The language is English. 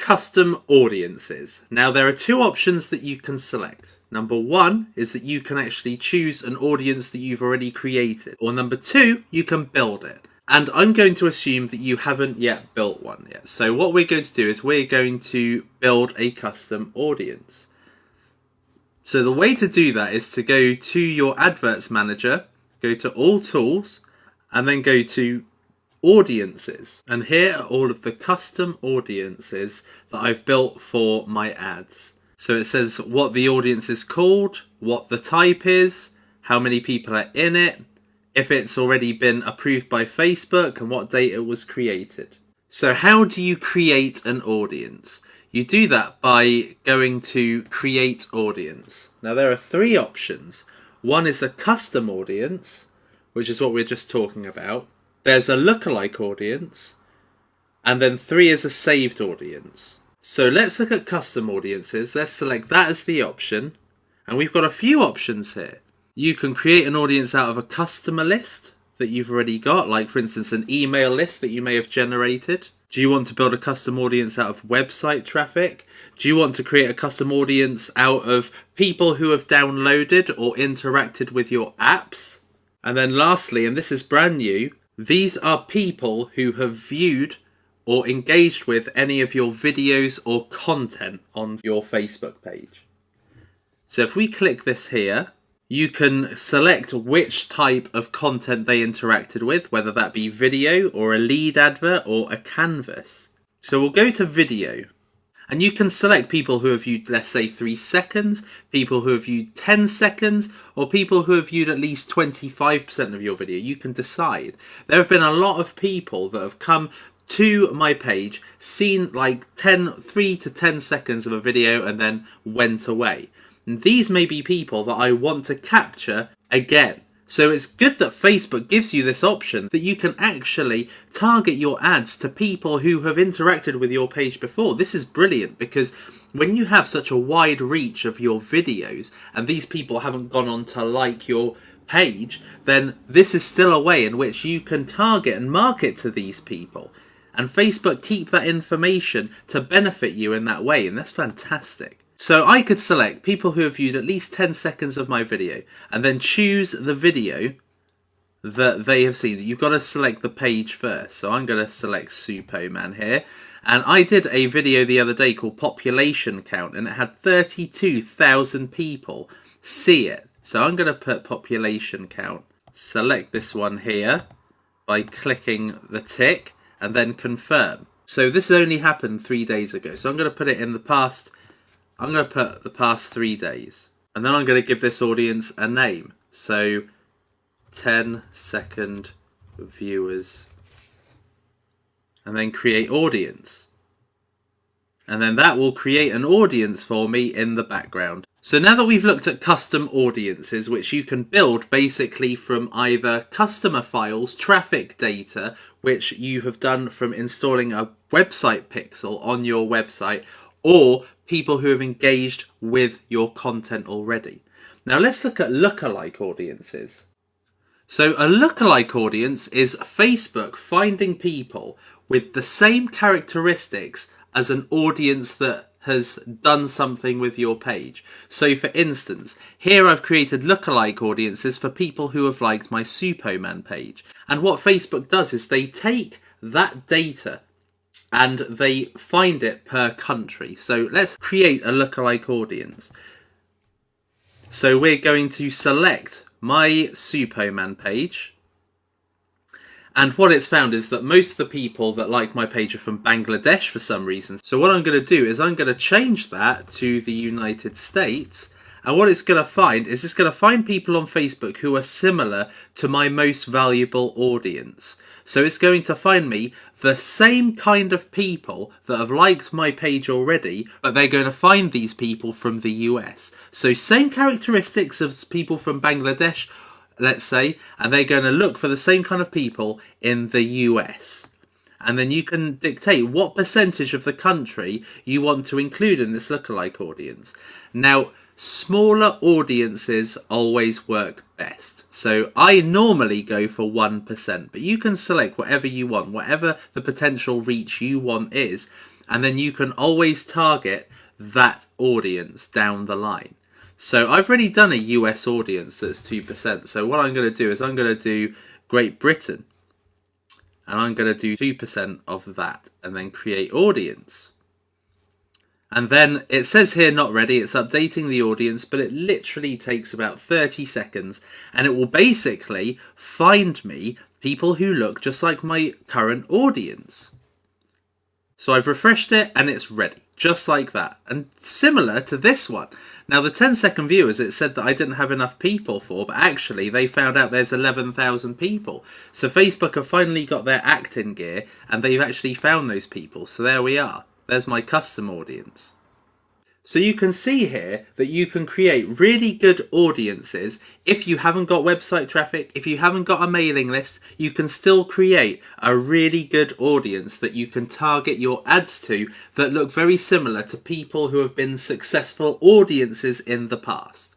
custom audiences. Now there are two options that you can select. Number one is that you can actually choose an audience that you've already created. Or number two, you can build it. And I'm going to assume that you haven't yet built one yet. So what we're going to do is we're going to build a custom audience. So the way to do that is to go to your Adverts Manager, go to All Tools, and then go to Audiences. And here are all of the custom audiences that I've built for my ads. So it says what the audience is called, what the type is, how many people are in it, if it's already been approved by Facebook, and what date it was created. So how do you create an audience? You do that by going to Create Audience. Now there are three options. One is a custom audience, which is what we're just talking about. There's a lookalike audience, and then 3 is a saved audience. So let's look at custom audiences. Let's select that as the option, and we've got a few options here. You can create an audience out of a customer list that you've already got, like for instance an email list that you may have generated. Do you want to build a custom audience out of website traffic? Do you want to create a custom audience out of people who have downloaded or interacted with your apps? And then lastly, and this is brand new, these are people who have viewed or engaged with any of your videos or content on your Facebook page. So if we click this here, you can select which type of content they interacted with, whether that be video or a lead advert or a canvas. So we'll go to video. And you can select people who have viewed, let's say, 3 seconds, people who have viewed 10 seconds, or people who have viewed at least 25% of your video. You can decide. There have been a lot of people that have come to my page, seen like 3 to 10 seconds of a video and then went away. And these may be people that I want to capture again. So it's good that Facebook gives you this option that you can actually target your ads to people who have interacted with your page before. This is brilliant because when you have such a wide reach of your videos and these people haven't gone on to like your page, then this is still a way in which you can target and market to these people. And Facebook keep that information to benefit you in that way, and that's fantastic. So I could select people who have viewed at least 10 seconds of my video and then choose the video that they have seen. You've got to select the page first. So I'm going to select Supoman here. And I did a video the other day called Population Count, and it had 32,000 people see it. So I'm going to put Population Count. Select this one here by clicking the tick and then confirm. So this only happened 3 days ago. So I'm going to put it in the past. I'm going to put the past 3 days. And then I'm going to give this audience a name. So 10-second viewers. And then create audience. And then that will create an audience for me in the background. So now that we've looked at custom audiences, which you can build basically from either customer files, traffic data, which you have done from installing a website pixel on your website, or people who have engaged with your content already. Now let's look at lookalike audiences. So a lookalike audience is Facebook finding people with the same characteristics as an audience that has done something with your page. So for instance, here I've created lookalike audiences for people who have liked my Supoman page. And what Facebook does is they take that data and they find it per country. So let's create a lookalike audience. So we're going to select my Supoman page. And what it's found is that most of the people that like my page are from Bangladesh for some reason. So what I'm going to do is I'm going to change that to the United States. And what it's going to find is it's going to find people on Facebook who are similar to my most valuable audience. So it's going to find me the same kind of people that have liked my page already, but they're going to find these people from the US. So same characteristics as people from Bangladesh, let's say, and they're going to look for the same kind of people in the US. And then you can dictate what percentage of the country you want to include in this lookalike audience. Now, smaller audiences always work best. So I normally go for 1%, but you can select whatever you want, whatever the potential reach you want is. and then you can always target that audience down the line. So I've already done a US audience that's 2%. So what I'm going to do is I'm going to do Great Britain, and I'm going to do 2% of that, and then create audience. And then it says here not ready, it's updating the audience, but it literally takes about 30 seconds, and it will basically find me people who look just like my current audience. So I've refreshed it and it's ready, just like that. And similar to this one. Now the 10-second viewers, it said that I didn't have enough people for, but actually they found out there's 11,000 people. So Facebook have finally got their act in gear and they've actually found those people. So there we are. There's my custom audience. So you can see here that you can create really good audiences. If you haven't got website traffic, if you haven't got a mailing list, you can still create a really good audience that you can target your ads to that look very similar to people who have been successful audiences in the past.